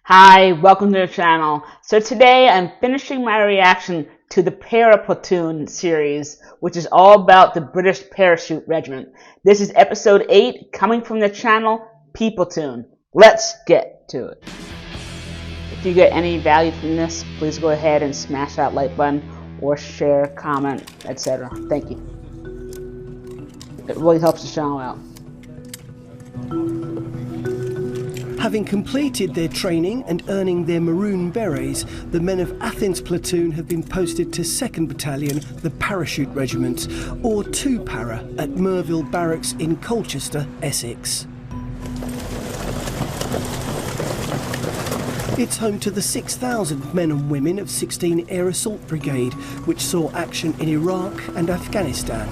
Hi, welcome to the channel. So today I'm finishing my reaction to the Platoon series, which is all about the British parachute regiment. This is episode 8, coming from the channel PPlatoon. Let's get to it. If you get any value from this, please go ahead and smash that like button or share, comment, etc. Thank you. It really helps the channel out. Having completed their training and earning their maroon berets, the men of Athens Platoon have been posted to 2nd Battalion, the Parachute Regiment, or 2 Para at Merville Barracks in Colchester, Essex. It's home to the 6,000 men and women of 16 Air Assault Brigade, which saw action in Iraq and Afghanistan.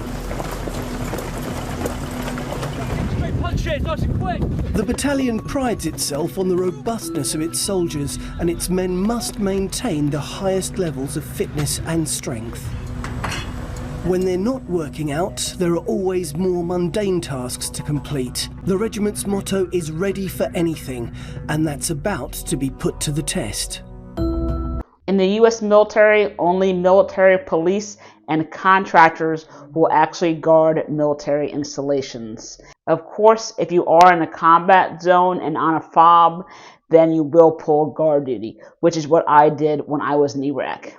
The battalion prides itself on the robustness of its soldiers, and its men must maintain the highest levels of fitness and strength. When they're not working out, there are always more mundane tasks to complete. The regiment's motto is ready for anything, and that's about to be put to the test. In the US military, only military police and contractors will actually guard military installations. Of course, if you are in a combat zone and on a FOB, then you will pull guard duty, which is what I did when I was in Iraq.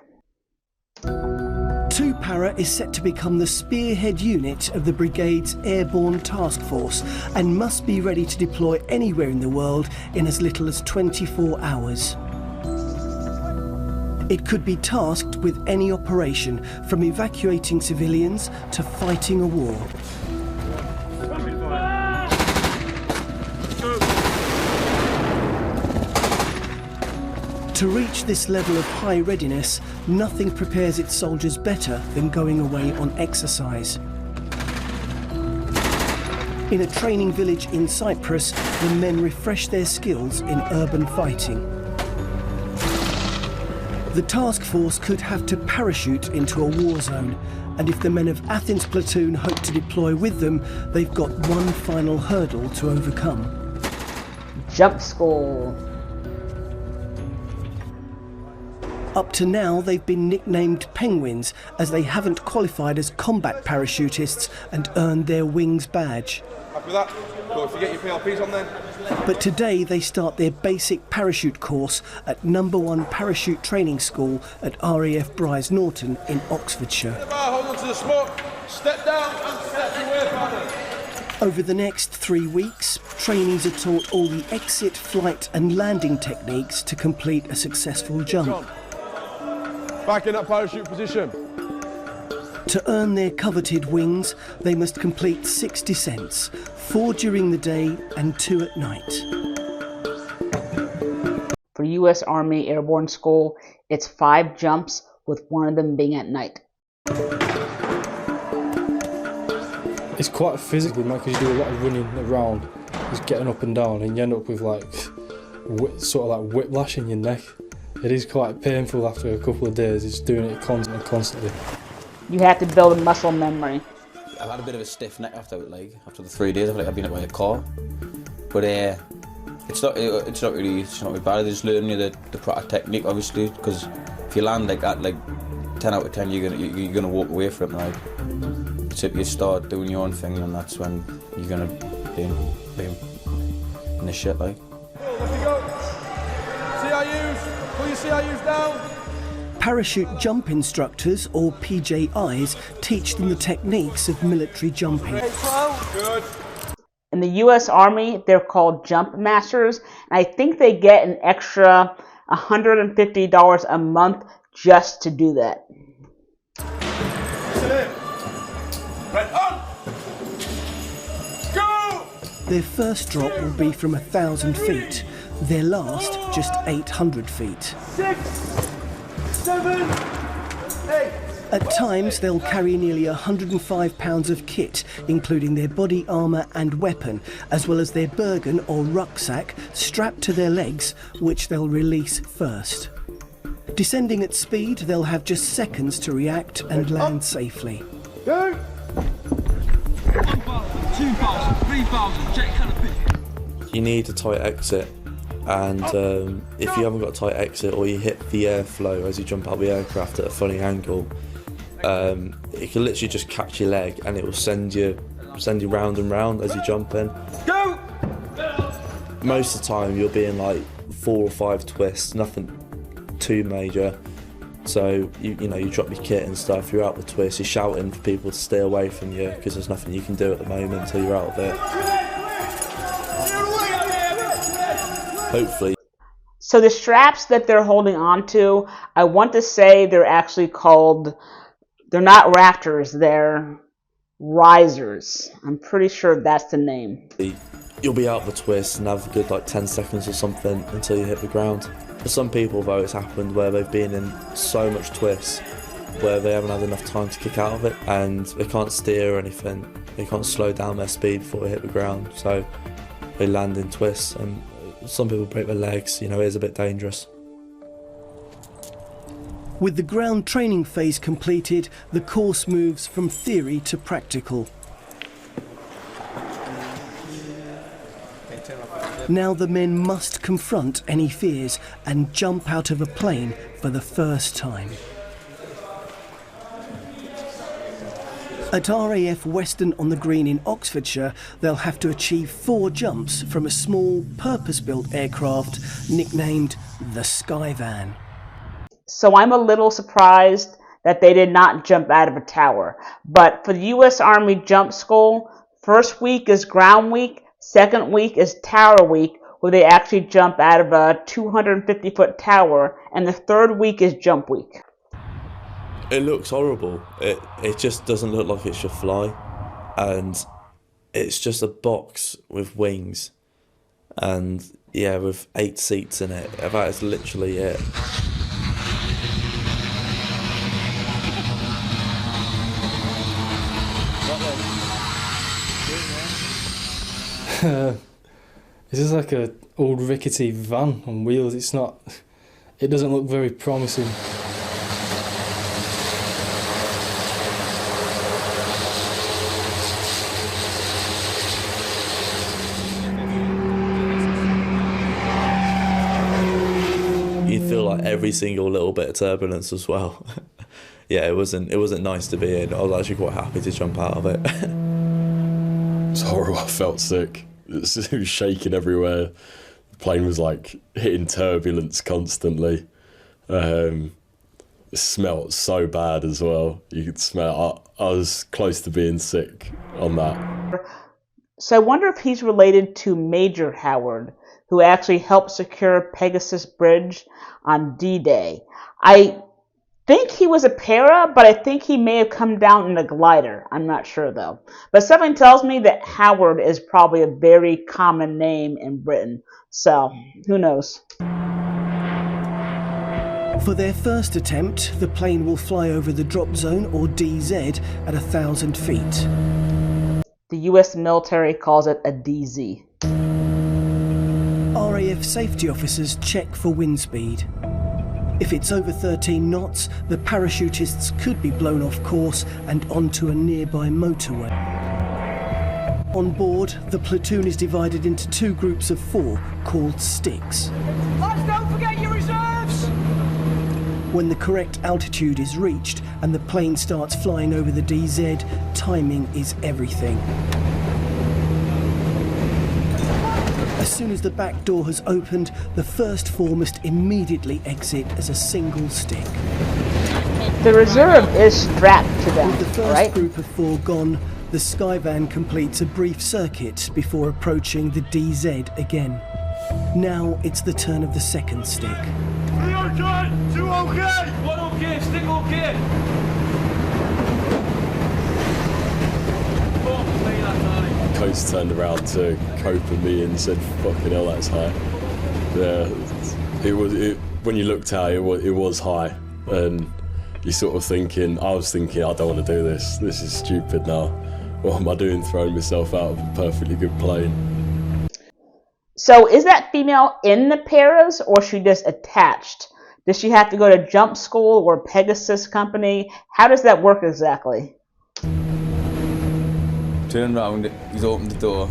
2 Para is set to become the spearhead unit of the brigade's airborne task force and must be ready to deploy anywhere in the world in as little as 24 hours. It could be tasked with any operation, from evacuating civilians to fighting a war. To reach this level of high readiness, nothing prepares its soldiers better than going away on exercise. In a training village in Cyprus, the men refresh their skills in urban fighting. The task force could have to parachute into a war zone, and if the men of Athens Platoon hope to deploy with them, they've got one final hurdle to overcome. Jump school. Up to now, they've been nicknamed Penguins, as they haven't qualified as combat parachutists and earned their Wings badge. Happy with that? Cool, if you get your PLPs on then. But today they start their basic parachute course at No. 1 Parachute Training School at RAF Bryce Norton in Oxfordshire. Hold on to the smoke, step down and step away, partner. Over the next 3 weeks, trainees are taught all the exit, flight and landing techniques to complete a successful jump. Back in that parachute position. To earn their coveted wings, they must complete 6 descents, 4 during the day and 2 at night. For US Army Airborne School, it's 5 jumps, with one of them being at night. It's quite physically, man, because you do a lot of running around, just getting up and down, and you end up with sort of like whiplash in your neck. It is quite painful after a couple of days. It's doing it constantly. You have to build a muscle memory. I've had a bit of a stiff neck after the 3 days. I feel like I've been hit by a car, but it's not really bad. They just learn you the proper technique, obviously, because if you land like that, 10 out of 10, you're gonna walk away from it. So you start doing your own thing, and that's when you're gonna be in the shit like. Let's go. CIUs, pull your CIUs down. Parachute jump instructors, or PJIs, teach them the techniques of military jumping. Good. In the US Army, they're called jump masters, and I think they get an extra $150 a month just to do that. Right on. Go. Their first drop will be from 1,000 feet, their last just 800 feet. 6, 7, 8. At times, they'll carry nearly 105 pounds of kit, including their body armour and weapon, as well as their burgan or rucksack strapped to their legs, which they'll release first. Descending at speed, they'll have just seconds to react and land safely. Go. 1,000, 2,000, 3,000, check canopy. You need a tight exit and if you haven't got a tight exit or you hit the airflow as you jump out of the aircraft at a funny angle, it can literally just catch your leg and it will send you round and round as you jump in. Go! Most of the time you'll be in like 4 or 5 twists, nothing too major. So you drop your kit and stuff, you're out the twist, you're shouting for people to stay away from you because there's nothing you can do at the moment until you're out of it. Hopefully. So the straps that they're holding on to, I want to say they're actually called, they're not rafters, they're risers. I'm pretty sure that's the name. You'll be out of the twist and have a good like 10 seconds or something until you hit the ground. For some people though, it's happened where they've been in so much twist where they haven't had enough time to kick out of it and they can't steer or anything. They can't slow down their speed before they hit the ground, so they land in twists and some people break their legs. It is a bit dangerous. With the ground training phase completed, the course moves from theory to practical. Now the men must confront any fears and jump out of a plane for the first time. At RAF Weston-on-the-Green in Oxfordshire, they'll have to achieve 4 jumps from a small, purpose-built aircraft nicknamed the Skyvan. So I'm a little surprised that they did not jump out of a tower. But for the U.S. Army Jump School, first week is ground week, second week is tower week, where they actually jump out of a 250-foot tower, and the third week is jump week. It looks horrible. It just doesn't look like it should fly, and it's just a box with wings, and yeah, with 8 seats in it. That is literally it. It's just like an old rickety van on wheels. It doesn't look very promising. You feel like every single little bit of turbulence as well. Yeah, it wasn't nice to be in. I was actually quite happy to jump out of it. It's horrible. I felt sick. It was shaking everywhere. The plane was like hitting turbulence constantly. It smelt so bad as well. You could smell. I was close to being sick on that. So I wonder if he's related to Major Howard, who actually helped secure Pegasus Bridge on D-Day. I think he was a para, but I think he may have come down in a glider. I'm not sure though. But something tells me that Howard is probably a very common name in Britain. So, who knows? For their first attempt, the plane will fly over the drop zone, or DZ, at 1,000 feet. The US military calls it a DZ. RAF safety officers check for wind speed. If it's over 13 knots, the parachutists could be blown off course and onto a nearby motorway. On board, the platoon is divided into 2 groups of 4, called sticks. Lads, don't forget your reserves! When the correct altitude is reached and the plane starts flying over the DZ, timing is everything. As soon as the back door has opened, the first 4 must immediately exit as a single stick. The reserve is strapped to them, With the first right? group of 4 gone, the Skyvan completes a brief circuit before approaching the DZ again. Now it's the turn of the second stick. 3 okay! 2 okay! 1 okay! Stick okay! 4 play that time. Coach turned around to Cope and me and said, "Fucking hell, that's high." Yeah, when you looked out, it was high, and you're sort of thinking. I was thinking, I don't want to do this. This is stupid now. What am I doing, throwing myself out of a perfectly good plane? So is that female in the paras, or is she just attached? Does she have to go to jump school or Pegasus company? How does that work exactly? Turned around, he's opened the door,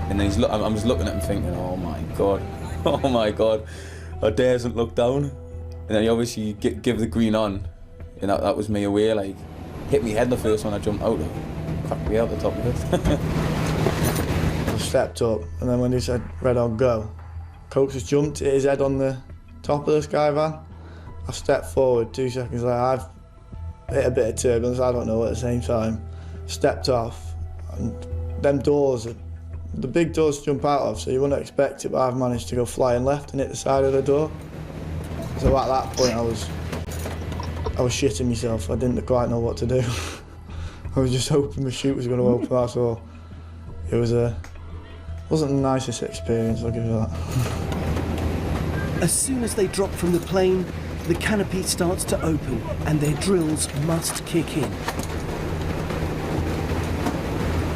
and then I'm just looking at him thinking, oh my god. Oh my God, I daresn't look down. And then you obviously give the green on, and that was me away, like, hit me head the first one I jumped out of. Cracked me out the top of it. I stepped up, and then when he said, "Red on, go," Coach just jumped, hit his head on the top of the sky van. I stepped forward, 2 seconds later, I've hit a bit of turbulence, I don't know, at the same time. Stepped off, and them doors, the big doors to jump out of, so you wouldn't expect it, but I've managed to go flying left and hit the side of the door. So at that point I was shitting myself. I didn't quite know what to do. I was just hoping the chute was going to open, that's all. It wasn't the nicest experience, I'll give you that. As soon as they drop from the plane, the canopy starts to open and their drills must kick in.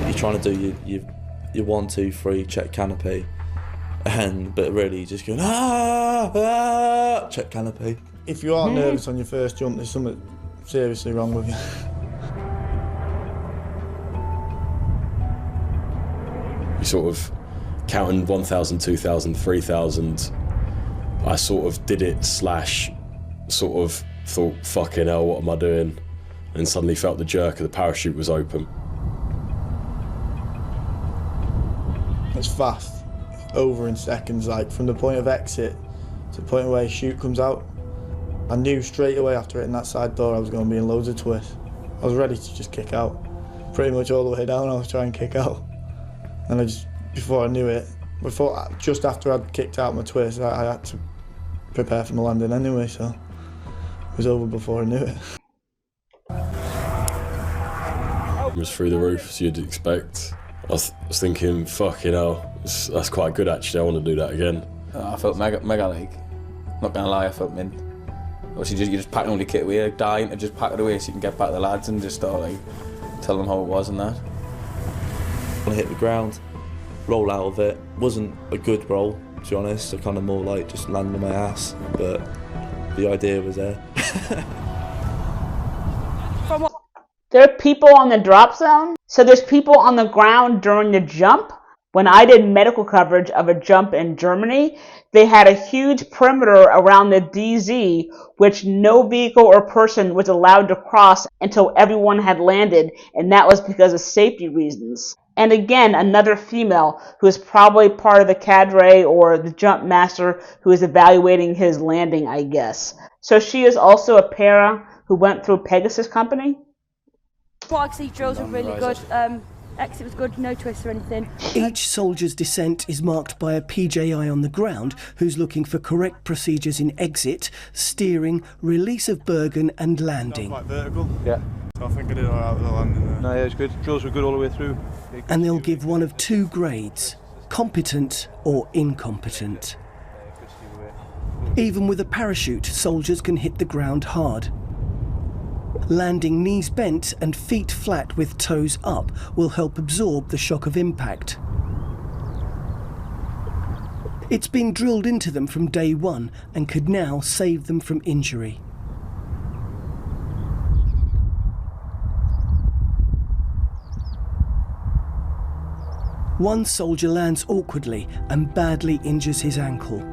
You're trying to do your 1, 2, 3 check canopy, but really you're just going check canopy. If you are nervous on your first jump, there's something seriously wrong with you. You sort of counting 1,000, 2,000, 3,000. I sort of did it / sort of thought, fucking hell, what am I doing? And suddenly felt the jerk of the parachute was open. It's fast, it's over in seconds, like from the point of exit to the point where chute comes out. I knew straight away after hitting that side door I was going to be in loads of twists. I was ready to just kick out. Pretty much all the way down I was trying to kick out. And before I knew it, just after I'd kicked out my twist, I had to prepare for my landing anyway, so it was over before I knew it. It was through the roof, as you'd expect. I was thinking, fucking hell, that's quite good actually, I want to do that again. I felt mega like, not gonna lie, I felt mint. Obviously you're just packing all your kit away, like dying to just pack it away so you can get back to the lads and just start like, tell them how it was and that. When I hit the ground, roll out of it, wasn't a good roll, to be honest, I kind of more like just landed on my ass, but the idea was there. There are people on the drop zone? So there's people on the ground during the jump? When I did medical coverage of a jump in Germany, they had a huge perimeter around the DZ, which no vehicle or person was allowed to cross until everyone had landed, and that was because of safety reasons. And again, another female who is probably part of the cadre or the jump master who is evaluating his landing, I guess. So she is also a para who went through Pegasus company? Exit drills were really good. Exit was good, no twists or anything. Each soldier's descent is marked by a PJI on the ground who's looking for correct procedures in exit, steering, release of Bergen and landing. Quite vertical. Yeah. So I think I did all right with the landing there. No, yeah, it's good. Drills were good all the way through. And they'll give one of 2 grades, competent or incompetent. Even with a parachute, soldiers can hit the ground hard. Landing knees bent and feet flat with toes up will help absorb the shock of impact. It's been drilled into them from day one and could now save them from injury. One soldier lands awkwardly and badly injures his ankle.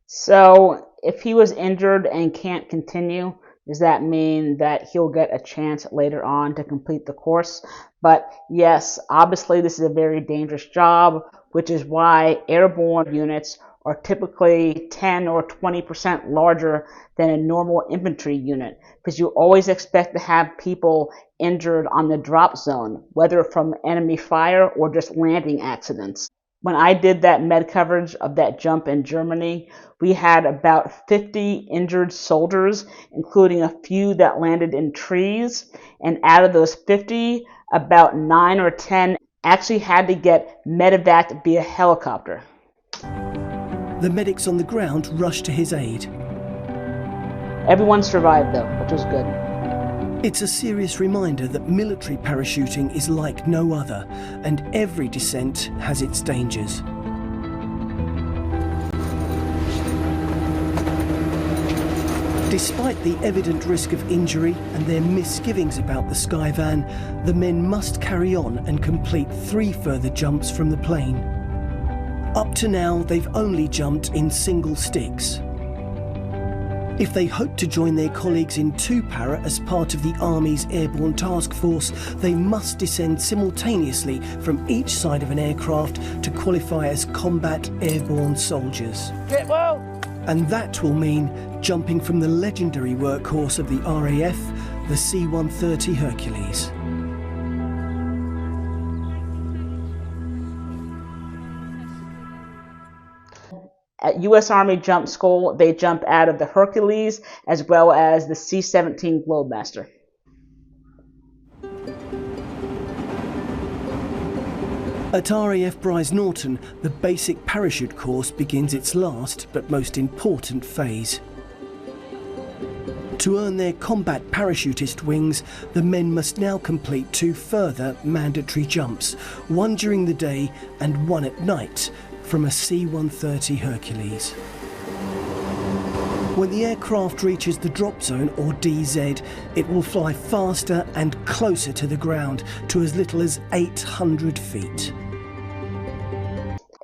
So if he was injured and can't continue, does that mean that he'll get a chance later on to complete the course? But yes, obviously this is a very dangerous job, which is why airborne units are typically 10 or 20% larger than a normal infantry unit, because you always expect to have people injured on the drop zone, whether from enemy fire or just landing accidents. When I did that med coverage of that jump in Germany, we had about 50 injured soldiers, including a few that landed in trees. And out of those 50, about 9 or 10 actually had to get medevaced via helicopter. The medics on the ground rushed to his aid. Everyone survived though, which was good. It's a serious reminder that military parachuting is like no other, and every descent has its dangers. Despite the evident risk of injury and their misgivings about the Skyvan, the men must carry on and complete 3 further jumps from the plane. Up to now, they've only jumped in single sticks. If they hope to join their colleagues in 2-para as part of the Army's airborne task force, they must descend simultaneously from each side of an aircraft to qualify as combat airborne soldiers. Get well! And that will mean jumping from the legendary workhorse of the RAF, the C-130 Hercules. At U.S. Army Jump School, they jump out of the Hercules as well as the C-17 Globemaster. At RAF Bryce Norton, the basic parachute course begins its last but most important phase. To earn their combat parachutist wings, the men must now complete 2 further mandatory jumps, one during the day and one at night, from a C-130 Hercules. When the aircraft reaches the drop zone, or DZ, it will fly faster and closer to the ground, to as little as 800 feet.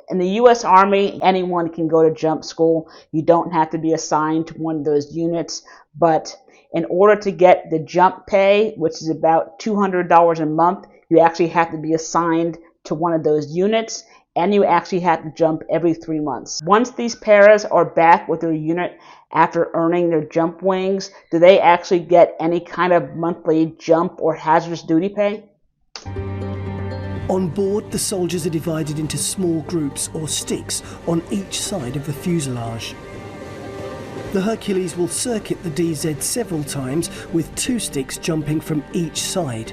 In the U.S. Army, anyone can go to jump school. You don't have to be assigned to one of those units, but in order to get the jump pay, which is about $200 a month, you actually have to be assigned to one of those units, and you actually have to jump every 3 months. Once these paras are back with their unit after earning their jump wings, do they actually get any kind of monthly jump or hazardous duty pay? On board, the soldiers are divided into small groups or sticks on each side of the fuselage. The Hercules will circuit the DZ several times with 2 sticks jumping from each side.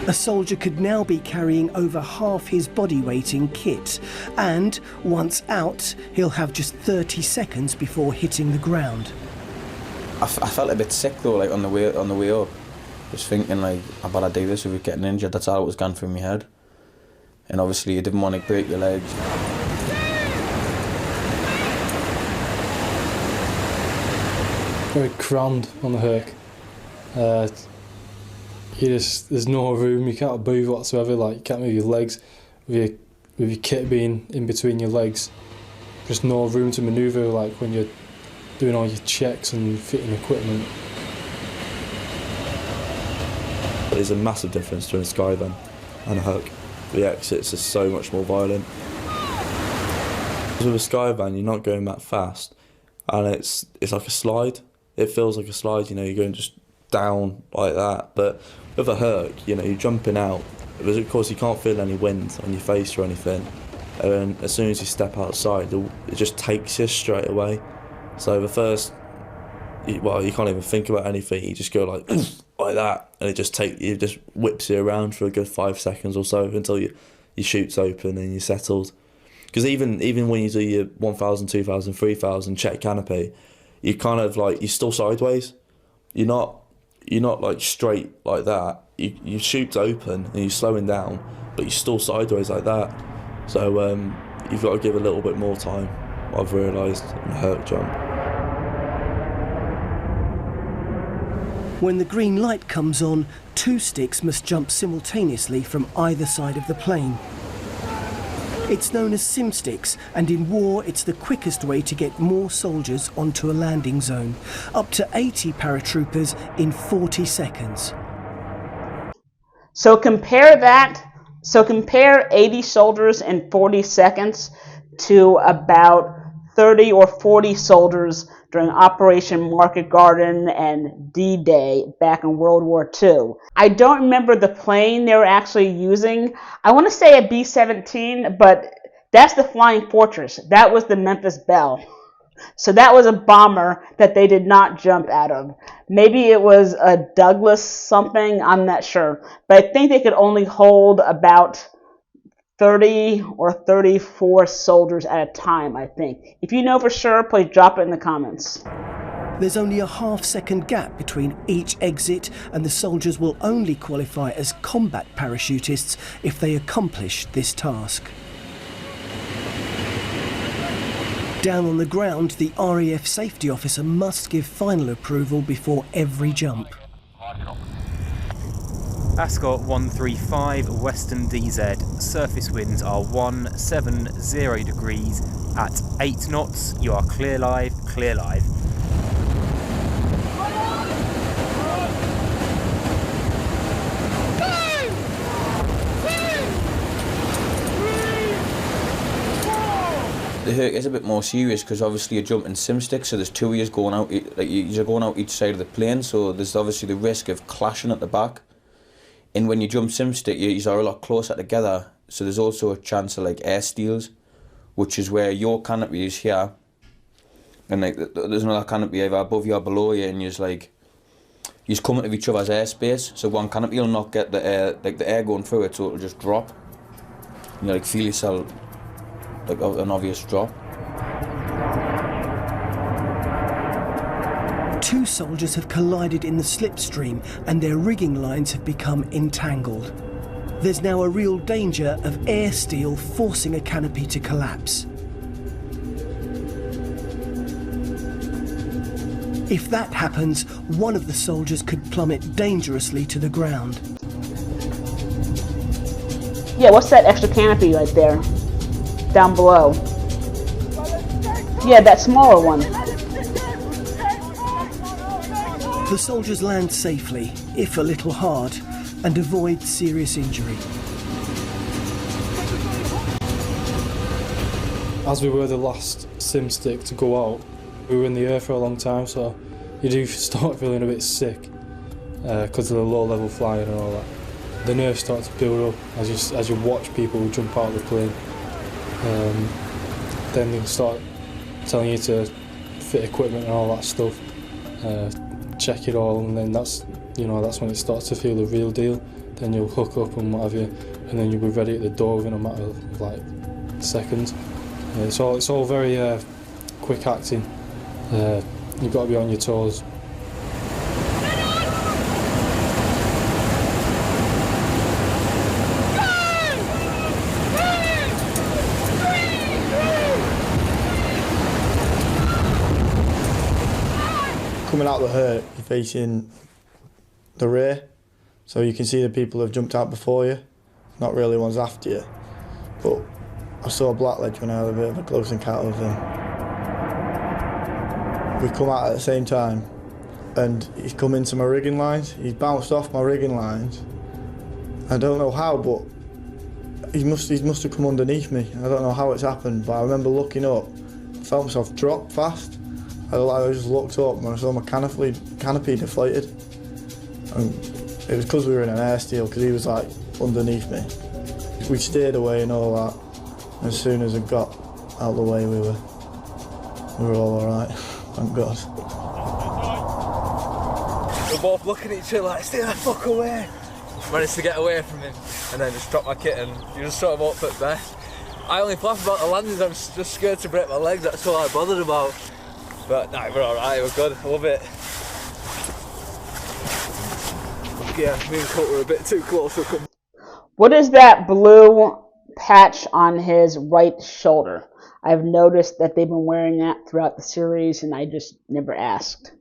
A soldier could now be carrying over half his body weight in kit, and once out, he'll have just 30 seconds before hitting the ground. I felt a bit sick though, like on the way up, just thinking like, I better do this if we're getting injured. That's all that was going through my head. And obviously you didn't want to break your legs. Very crammed on the Herc. There's no room, you can't move whatsoever, like you can't move your legs with your kit being in between your legs. Just no room to manoeuvre, like when you're doing all your checks and fitting equipment. There's a massive difference between a Skyvan and a Herc. The exits are so much more violent. With a Skyvan, you're not going that fast, and it's like a slide. It feels like a slide, you know, you're going just down like that. But with a Herc, you know, you're jumping out, but of course you can't feel any wind on your face or anything, and as soon as you step outside, it just takes you straight away. So the first, you can't even think about anything, you just go like like that, and it just whips you around for a good 5 seconds or so until your chute's open and you're settled. Because even when you do your 1,000, 2,000, 3,000 check canopy, you kind of like, you're still sideways. You're not like straight like that. Your chute's open and you're slowing down, but you're still sideways like that. So you've got to give a little bit more time, I've realised, in a Herc jump. When the green light comes on, 2 sticks must jump simultaneously from either side of the plane. It's known as sim sticks, and in war it's the quickest way to get more soldiers onto a landing zone. Up to 80 paratroopers in 40 seconds. So compare 80 soldiers in 40 seconds to about 30 or 40 soldiers during Operation Market Garden and D-Day back in World War II. I don't remember the plane they were actually using. I want to say a B-17, but that's the Flying Fortress. That was the Memphis Belle. So that was a bomber that they did not jump out of. Maybe it was a Douglas something, I'm not sure. But I think they could only hold about 30 or 34 soldiers at a time, I think. If you know for sure, please drop it in the comments. There's only a half-second gap between each exit, and the soldiers will only qualify as combat parachutists if they accomplish this task. Down on the ground, the RAF safety officer must give final approval before every jump. Ascot 135 Western DZ. Surface winds are 170 degrees at 8 knots. You are clear live, clear live. The Herc is a bit more serious because obviously you're jumping sim stick, so there's two of you going out, like you're going out each side of the plane, so there's obviously the risk of clashing at the back. And when you jump sim stick, you are a lot closer together, so there's also a chance of like air steals, which is where your canopy is here, and like there's another canopy either above you or below you, and you're coming to each other's airspace. So one canopy will not get the air, like the air going through it, so it'll just drop. You like feel yourself like an obvious drop. Two soldiers have collided in the slipstream and their rigging lines have become entangled. There's now a real danger of air steel forcing a canopy to collapse. If that happens, one of the soldiers could plummet dangerously to the ground. Yeah, what's that extra canopy right there? Down below. Yeah, that smaller one. The soldiers land safely, if a little hard, and avoid serious injury. As we were the last sim stick to go out, we were in the air for a long time, so you do start feeling a bit sick because of the low level flying and all that. The nerves start to build up as you watch people jump out of the plane. Then they start telling you to fit equipment and all that stuff, check it all, and then that's when it starts to feel the real deal. Then you'll hook up and what have you, and then you'll be ready at the door within a matter of like seconds. It's all very quick acting. You've got to be on your toes. Coming out of the Herc, you're facing the rear, so you can see the people who've jumped out before you, not really ones after you. But I saw a blackledge when I had a bit of a close encounter with him. We come out at the same time, and he's come into my rigging lines. He's bounced off my rigging lines. I don't know how, but he must have come underneath me. I don't know how it's happened, but I remember looking up, I felt myself drop fast. I just looked up and I saw my canopy deflated. And it was because we were in an air steel, because he was like underneath me. We steered away and all that. As soon as it got out of the way, we were all alright, thank God. We're both looking at each other like, stay the fuck away. Managed to get away from him and then just dropped my kit and you just sort of hope for the best. I only flapped about the landings, I'm just scared to break my legs, that's all I bothered about. But no, we're alright, we're good, I love it. Yeah, me and Colt were a bit too close. What is that blue patch on his right shoulder? I've noticed that they've been wearing that throughout the series and I just never asked.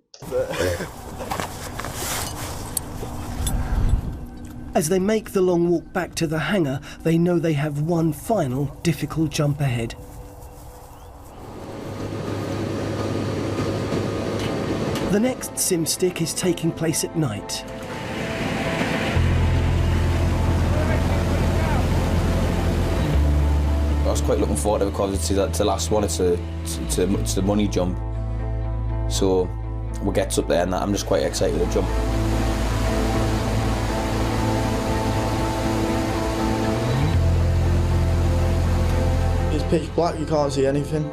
As they make the long walk back to the hangar, they know they have one final difficult jump ahead. The next sim stick is taking place at night. I was quite looking forward to it because it's the last one, it's the money jump. So what gets up there and that, I'm just quite excited to jump. It's pitch black, you can't see anything.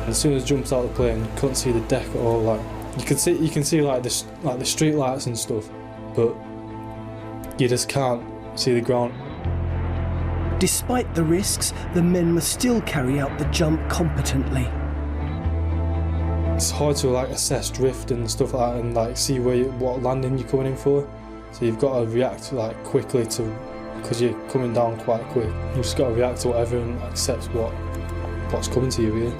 As soon as it jumps out of the plane, you couldn't see the deck at all. Like you can see like the street lights and stuff, but you just can't see the ground. Despite the risks, the men must still carry out the jump competently. It's hard to like assess drift and stuff like that, and like see what landing you're coming in for. So you've got to react like quickly to because you're coming down quite quick. You just got to react to whatever and accept what's coming to you, really.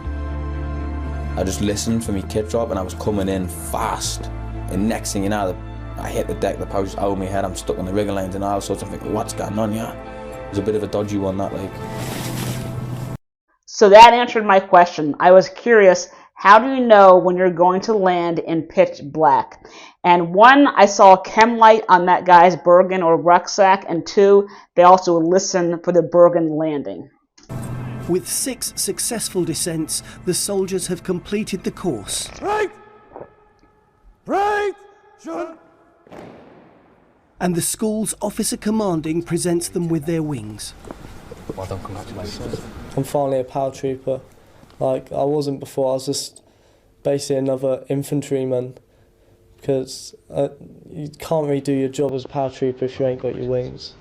I just listened for me kit drop and I was coming in fast. And next thing you know, I hit the deck, the power's out of my head, I'm stuck on the rigger lines and all sorts. I'm thinking, what's going on here? It was a bit of a dodgy one, that, like. So that answered my question. I was curious, how do you know when you're going to land in pitch black? And one, I saw a chem light on that guy's Bergen or rucksack, and two, they also listen for the Bergen landing. With 6 successful descents, the soldiers have completed the course. Right! Right! Shut! And the school's officer commanding presents them with their wings. Well done, congratulations. I'm finally a paratrooper. Like, I wasn't before, I was just basically another infantryman. Because you can't really do your job as a paratrooper if you ain't got your wings.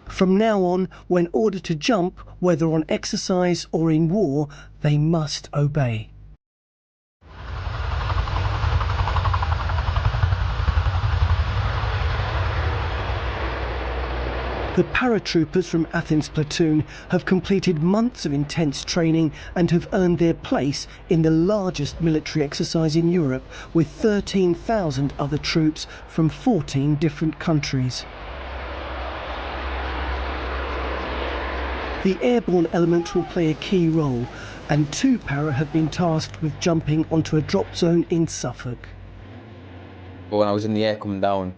From now on, when ordered to jump, whether on exercise or in war, they must obey. The paratroopers from Athens Platoon have completed months of intense training and have earned their place in the largest military exercise in Europe, with 13,000 other troops from 14 different countries. The airborne element will play a key role, and 2 para have been tasked with jumping onto a drop zone in Suffolk. When I was in the air coming down,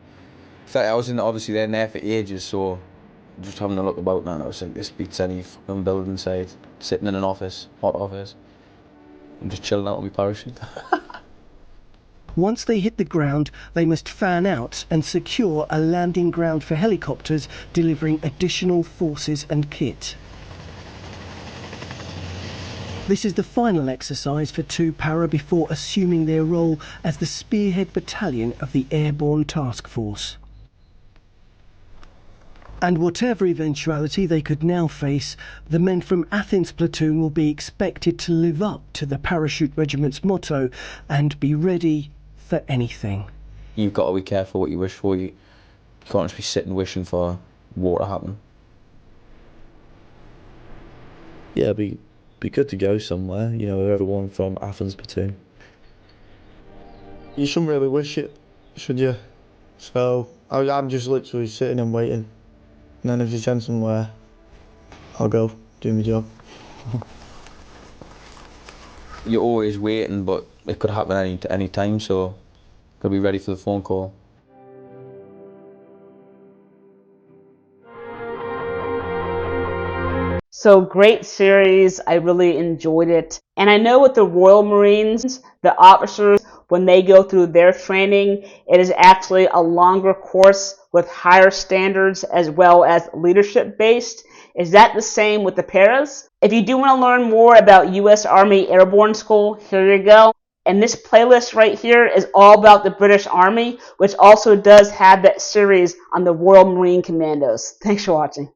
I was obviously there for ages, so just having a look about now, I was like, this beats any fucking building site. Sitting in an office, hot office, I'm just chilling out on my parachute. Once they hit the ground, they must fan out and secure a landing ground for helicopters delivering additional forces and kit. This is the final exercise for 2 para before assuming their role as the spearhead battalion of the Airborne Task Force. And whatever eventuality they could now face, the men from Athens Platoon will be expected to live up to the Parachute Regiment's motto and be ready for anything. You've got to be careful what you wish for. You can't just be sitting wishing for war to happen. Yeah, it'd be good to go somewhere, you know, with everyone from Athens Platoon. You shouldn't really wish it, should you? So I'm just literally sitting and waiting. And then if you send somewhere, I'll go, do my job. You're always waiting, but it could happen any time, so gotta be ready for the phone call. So great series, I really enjoyed it. And I know with the Royal Marines, the officers, when they go through their training, it is actually a longer course with higher standards as well as leadership based. Is that the same with the paras? If you do want to learn more about U.S. Army Airborne School, here you go. And this playlist right here is all about the British Army, which also does have that series on the Royal Marine Commandos. Thanks for watching.